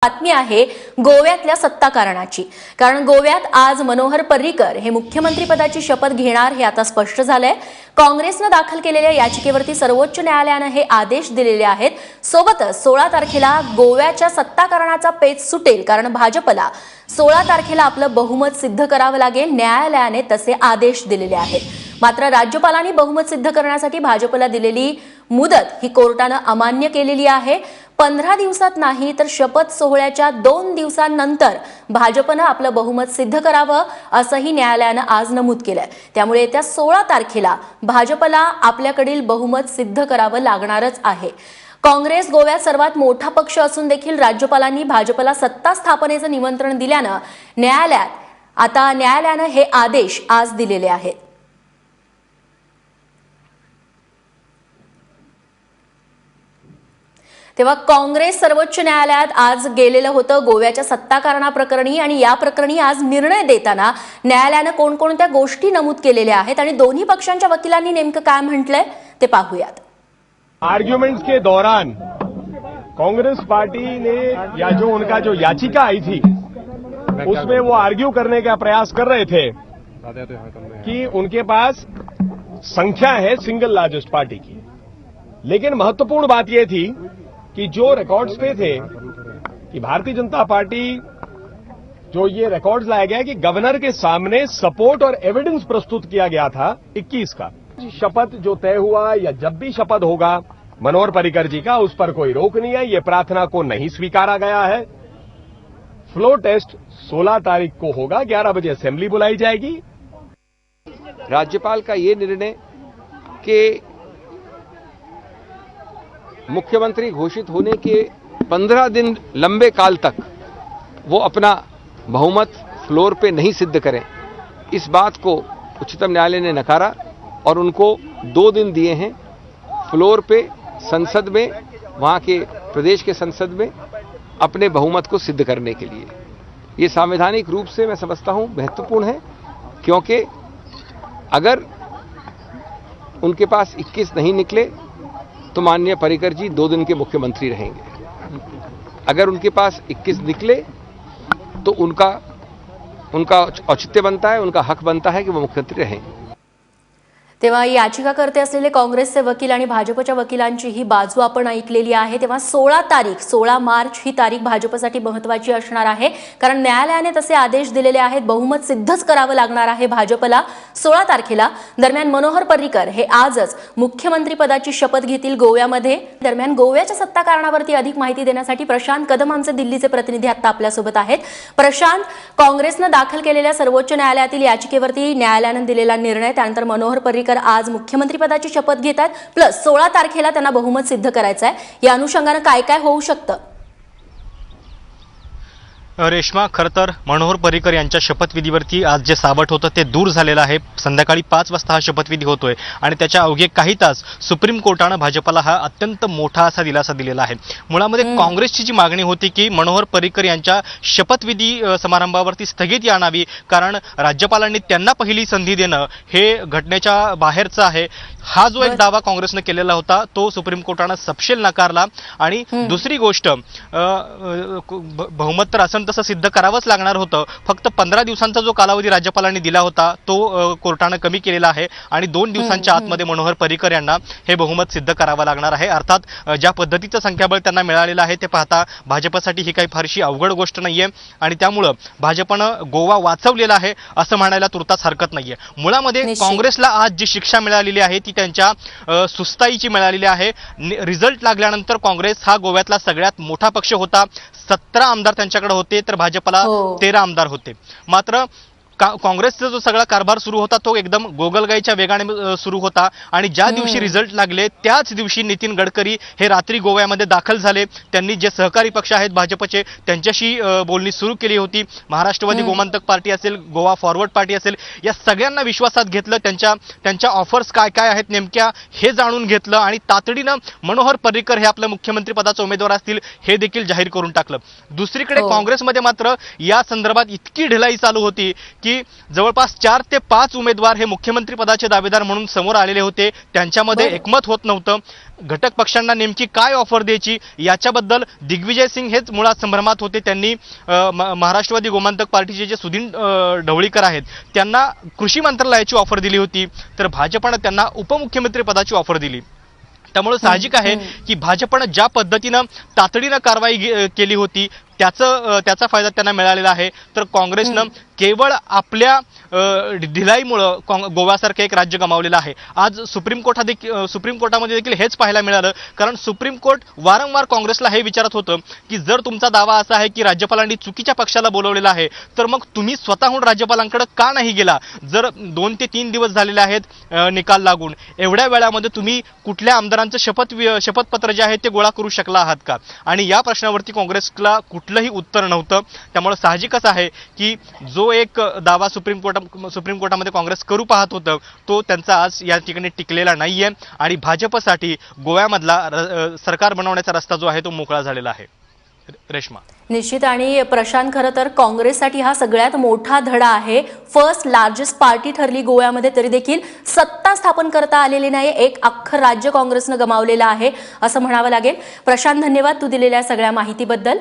बातमी आहे गोव्यातल्या सत्ताकारणाची। कारण गोव्यात आज मनोहर पर्रीकर हे मुख्यमंत्री पदाची शपथ घेणार हे आता स्पष्ट झालंय। काँग्रेसने दाखल केलेल्या याचिकेवरती सर्वोच्च न्यायालयाने हे आदेश दिलेले आहेत। सोबतच 16 तारखेला गोव्याच्या सत्ताकारणाचा पेच सुटेल, कारण भाजपला 16 तारखेला आपलं बहुमत सिद्ध करावं लागेल। न्यायालयाने तसे आदेश दिलेले आहेत। मात्र राज्यपालांनी बहुमत सिद्ध करण्यासाठी भाजपला दिलेली मुदत ही कोर्टाने अमान्य केलेली आहे। 15 दिवसात नाही तर शपथ सोहळ्याच्या 2 दिवसांनंतर भाजपने आपलं बहुमत सिद्ध करावं असंही न्यायालयाने आज नमूद केलंय। त्यामुळे येत्या 16 तारखेला भाजपला आपल्याकडील बहुमत सिद्ध करावं लागणारच आहे। काँग्रेस गोव्यात सर्वात मोठा पक्ष असून देखील राज्यपालांनी भाजपला सत्ता स्थापनेचं निमंत्रण दिल्यानं न्यायालयाने हे आदेश आज दिलेले आहेत। तेव्हा काँग्रेस सर्वोच्च न्यायालयात आज गेलेलं होतं गोव्याच्या सत्ताकारणाप्रकरणी, आणि या प्रकरणी आज निर्णय देताना न्यायालयाने कोणकोणत्या गोष्टी नमूद केलेल्या आहेत आणि दोन्ही पक्षांच्या वकिलांनी नेमकं काय म्हटलंय ते पाहूयात। आर्ग्यूमेंट्स के दौरान कांग्रेस पार्टी ने उनका जो याचिका आई थी उसमें वो आर्ग्यू करने का प्रयास कर रहे थे कि उनके पास संख्या है सिंगल लार्जेस्ट पार्टी की, लेकिन महत्वपूर्ण बात यह थी कि जो रिकॉर्ड्स पे थे कि भारतीय जनता पार्टी जो ये रिकॉर्ड्स लाया गया कि गवर्नर के सामने सपोर्ट और एविडेंस प्रस्तुत किया गया था 21 का शपथ जो तय हुआ या जब भी शपथ होगा मनोहर पर्रिकर जी का, उस पर कोई रोक नहीं है। ये प्रार्थना को नहीं स्वीकारा गया है। फ्लोर टेस्ट 16 तारीख को होगा, 11 बजे असेंबली बुलाई जाएगी। राज्यपाल का ये निर्णय कि मुख्यमंत्री घोषित होने के 15 दिन लंबे काल तक वो अपना बहुमत फ्लोर पे नहीं सिद्ध करें, इस बात को उच्चतम न्यायालय ने नकारा और उनको 2 दिन दिए हैं फ्लोर पे संसद में, वहां के प्रदेश के संसद में अपने बहुमत को सिद्ध करने के लिए। ये संवैधानिक रूप से मैं समझता हूं महत्वपूर्ण है, क्योंकि अगर उनके पास 21 नहीं निकले तो माननीय पर्रिकर जी 2 दिन के मुख्यमंत्री रहेंगे। अगर उनके पास 21 निकले तो उनका औचित्य बनता है, उनका हक बनता है कि वो मुख्यमंत्री रहेंगे। तेव्हा याचिकाकर्ते असलेले काँग्रेसचे वकील आणि भाजपच्या वकिलांची ही बाजू आपण ऐकलेली आहे। तेव्हा 16 मार्च ही तारीख भाजपसाठी महत्त्वाची असणार आहे, कारण न्यायालयाने तसे आदेश दिलेले आहेत। बहुमत सिद्धच करावं लागणार आहे भाजपला 16 तारखेला। दरम्यान मनोहर पर्रिकर हे आजच मुख्यमंत्री पदाची शपथ घेतील गोव्यामध्ये। दरम्यान गोव्याच्या सत्ताकारणावरती अधिक माहिती देण्यासाठी प्रशांत कदम आमचे दिल्लीचे प्रतिनिधी आता आपल्यासोबत आहेत। प्रशांत, काँग्रेसने दाखल केलेल्या सर्वोच्च न्यायालयातील याचिकेवरती न्यायालयाने दिलेला निर्णय, त्यानंतर मनोहर पर्रिकर आज मुख्यमंत्री पदाची शपथ घेतात, प्लस 16 तारखेला त्यांना बहुमत सिद्ध करायचं आहे। या अनुषंगाने काय काय होऊ शकतं? रेश्मा, खरं तर मनोहर पर्रिकर यांच्या शपथविधीवरती आज जे सावट होतं ते दूर झालेलं आहे। संध्याकाळी 5 वाजता हा शपथविधी होतोय आणि त्याच्या अवघे काही तास सुप्रीम कोर्टाने भाजपला हा अत्यंत मोठा असा दिलासा दिलेला आहे। मुळामध्ये काँग्रेसची जी मागणी होती की मनोहर पर्रिकर यांच्या शपथविधी समारंभावरती स्थगिती आणावी, कारण राज्यपालांनी त्यांना पहिली संधी देणं हे घटनेच्या बाहेरचं आहे। हा जो एक दावा काँग्रेसने केलेला होता तो सुप्रीम कोर्टाने सपशेल नकारला। आणि दुसरी गोष्ट, बहुमत तर असं तसं सिद्ध करावंच लागणार होतं, फक्त 15 दिवसांचा जो कालावधी राज्यपालांनी दिला होता तो कोर्टाने कमी केलेला आहे आणि 2 दिवसांच्या आतमध्ये मनोहर पर्रिकर यांना हे बहुमत सिद्ध करावं लागणार आहे। अर्थात ज्या पद्धतीचं संख्याबळ त्यांना मिळालेलं आहे ते पाहता भाजपसाठी ही काही फारशी अवघड गोष्ट नाहीये आणि त्यामुळे भाजपनं गोवा वाचवलेला आहे असं म्हणायला तुर्तास हरकत नाहीये। मुळामध्ये काँग्रेसला आज जी शिक्षा मिळालेली आहे ती त्यांच्या सुस्ताईची मिळालेली आहे। रिझल्ट लागल्यानंतर काँग्रेस हा गोव्यातला सगळ्यात मोठा पक्ष होता, 17 आमदार त्यांच्याकडे होते तर भाजपला 13 आमदार होते। मात्र काँग्रेसचा जो सगळा कारभार सुरू होता तो एकदम गोगलगाईच्या वेगाने सुरू होता आणि ज्या दिवशी रिझल्ट लागले त्याच दिवशी नितीन गडकरी हे रात्री गोव्यामध्ये दाखल झाले। त्यांनी जे सहकारी पक्ष आहेत भाजपचे त्यांच्याशी बोलणी सुरू केली होती। महाराष्ट्रवादी गोमंतक पार्टी असेल, गोवा फॉरवर्ड पार्टी असेल, या सगळ्यांना विश्वासात घेतलं, त्यांच्या ऑफर्स काय काय आहेत नेमक्या हे जाणून घेतलं आणि तातडीनं मनोहर पर्रिकर हे आपल्या मुख्यमंत्री पदाचे उमेदवार असतील हे देखील जाहीर करून टाकलं। दुसरीकडे काँग्रेसमध्ये मात्र या संदर्भात इतकी ढिलाई चालू होती की की जवळपास 4 ते 5 उमेदवार हे मुख्यमंत्री पदाचे दावेदार म्हणून समोर आलेले होते. त्यांच्यामध्ये बरं. एकमत होत नव्हतं. घटक पक्षांना नेमकी काय ऑफर द्यायची याच्याबद्दल दिग्विजय सिंग हेच मुळात संभ्रमात होते. त्यांनी महाराष्ट्रवादी गोमांतक पार्टीचे जे सुधीर ढवळीकर आहेत त्यांना कृषी मंत्रालयाची ऑफर दिली होती, तर भाजपनं त्यांना उपमुख्यमंत्री पदाची ऑफर दिली. त्यामुळे साहजिक आहे की भाजपनं ज्या पद्धतीनं तातडीनं कारवाई केली होती त्याचा फायदा त्यांना मिळालेला आहे. तर काँग्रेसनं केवळ आपल्या ढिलाईमुळं गोव्यासारखं एक राज्य गमावलेलं आहे. आज सुप्रीम कोर्टामध्ये देखील हेच पाहायला मिळालं, कारण सुप्रीम कोर्ट वारंवार काँग्रेसला हे विचारत होतं की जर तुमचा दावा असा आहे की राज्यपालांनी चुकीच्या पक्षाला बोलवलेलं आहे तर मग तुम्ही स्वतःहून राज्यपालांकडे का नाही गेला? जर 2 ते 3 दिवस झालेले आहेत निकाल लागून, एवढ्या वेळामध्ये तुम्ही कुठल्या आमदारांचं शपथपत्र जे आहे ते गोळा करू शकला आहात का? आणि या प्रश्नावरती काँग्रेसला कुठलंही उत्तर नव्हतं. त्यामुळे साहजिकच आहे की जो एक दावा सुप्रीम कोर्टामध्ये काँग्रेस करू पाहत होतं तो त्यांचा आज या ठिकाणी टिकलेला नाहीये आणि भाजपसाठी गोव्यामधला सरकार बनवण्याचा रस्ता जो आहे तो मोकळा झालेला आहे. रेश्मा. निश्चित. आणि प्रशांत, खरं तर काँग्रेससाठी हा सगळ्यात मोठा धडा आहे. फर्स्ट लार्जेस्ट पार्टी ठरली गोव्यामध्ये, तरी देखील सत्ता स्थापन करता आलेली नाही. एक अख्खं राज्य काँग्रेसनं गमावलेलं आहे असं म्हणावं लागेल. प्रशांत, धन्यवाद तू दिलेल्या सगळ्या माहितीबद्दल.